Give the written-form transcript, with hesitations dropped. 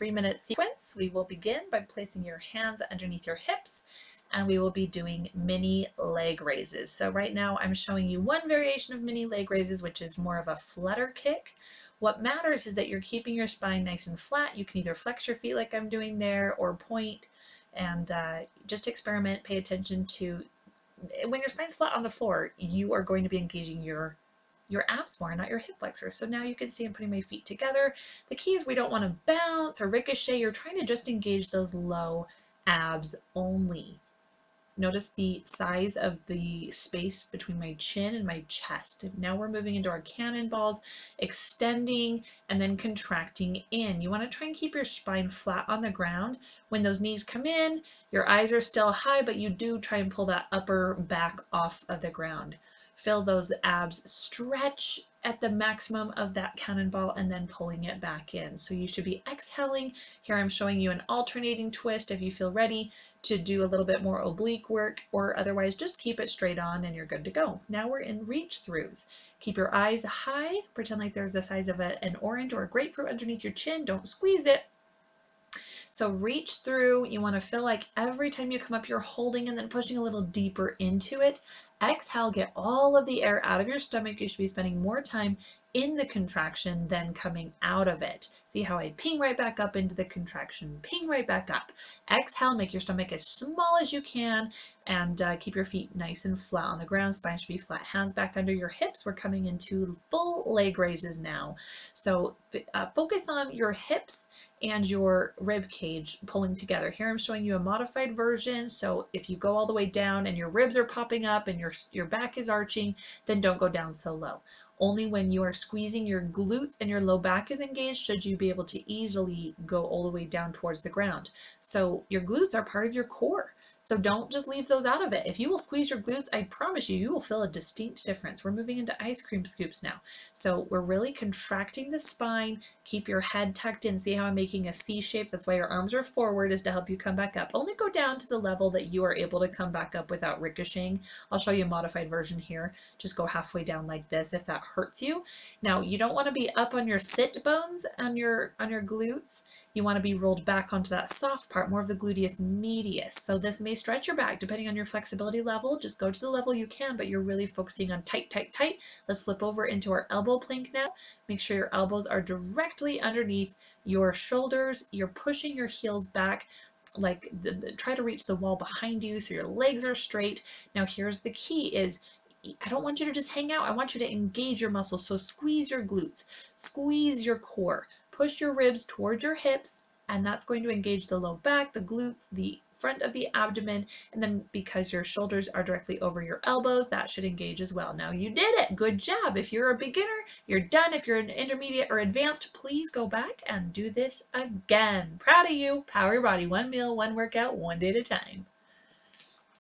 3-minute sequence. We will begin by placing your hands underneath your hips, and we will be doing mini leg raises. So right now I'm showing you one variation of mini leg raises, which is more of a flutter kick. What matters is that you're keeping your spine nice and flat. You can either flex your feet like I'm doing there or point, and just experiment. Pay attention to when your spine's flat on the floor, you are going to be engaging your abs more, not your hip flexors. So now you can see I'm putting my feet together. The key is we don't want to bounce or ricochet. You're trying to just engage those low abs only. Notice the size of the space between my chin and my chest. Now we're moving into our cannonballs, extending and then contracting in. You want to try and keep your spine flat on the ground. When those knees come in, your eyes are still high, but you do try and pull that upper back off of the ground. Feel those abs stretch at the maximum of that cannonball and then pulling it back in. So you should be exhaling. Here I'm showing you an alternating twist if you feel ready to do a little bit more oblique work, or otherwise just keep it straight on and you're good to go. Now we're in reach throughs. Keep your eyes high, pretend like there's the size of an orange or a grapefruit underneath your chin. Don't squeeze it. So reach through. You want to feel like every time you come up, you're holding and then pushing a little deeper into it. Exhale, get all of the air out of your stomach. You should be spending more time in the contraction than coming out of it. See how I ping right back up into the contraction, ping right back up. Exhale, make your stomach as small as you can, and keep your feet nice and flat on the ground. Spine should be flat, hands back under your hips. We're coming into full leg raises now. So focus on your hips and your rib cage pulling together. Here I'm showing you a modified version. So if you go all the way down and your ribs are popping up and your back is arching, then don't go down so low. Only when you are squeezing your glutes and your low back is engaged should you be able to easily go all the way down towards the ground. So your glutes are part of your core. So don't just leave those out of it. If you will squeeze your glutes, I promise you, you will feel a distinct difference. We're moving into ice cream scoops now. So we're really contracting the spine. Keep your head tucked in. See how I'm making a C shape? That's why your arms are forward, is to help you come back up. Only go down to the level that you are able to come back up without ricocheting. I'll show you a modified version here. Just go halfway down like this if that hurts you. Now, you don't want to be up on your sit bones on your glutes. You want to be rolled back onto that soft part, more of the gluteus medius. So this may stretch your back depending on your flexibility level. Just go to the level you can, but you're really focusing on tight, tight, tight. Let's flip over into our elbow plank now. Make sure your elbows are directly underneath your shoulders. You're pushing your heels back, like try to reach the wall behind you so your legs are straight. Now here's the key is, I don't want you to just hang out. I want you to engage your muscles. So squeeze your glutes, squeeze your core, push your ribs towards your hips, and that's going to engage the low back, the glutes, the front of the abdomen, and then because your shoulders are directly over your elbows, that should engage as well. Now you did it. Good job. If you're a beginner, you're done. If you're an intermediate or advanced, please go back and do this again. Proud of you. Power your body. One meal, one workout, one day at a time.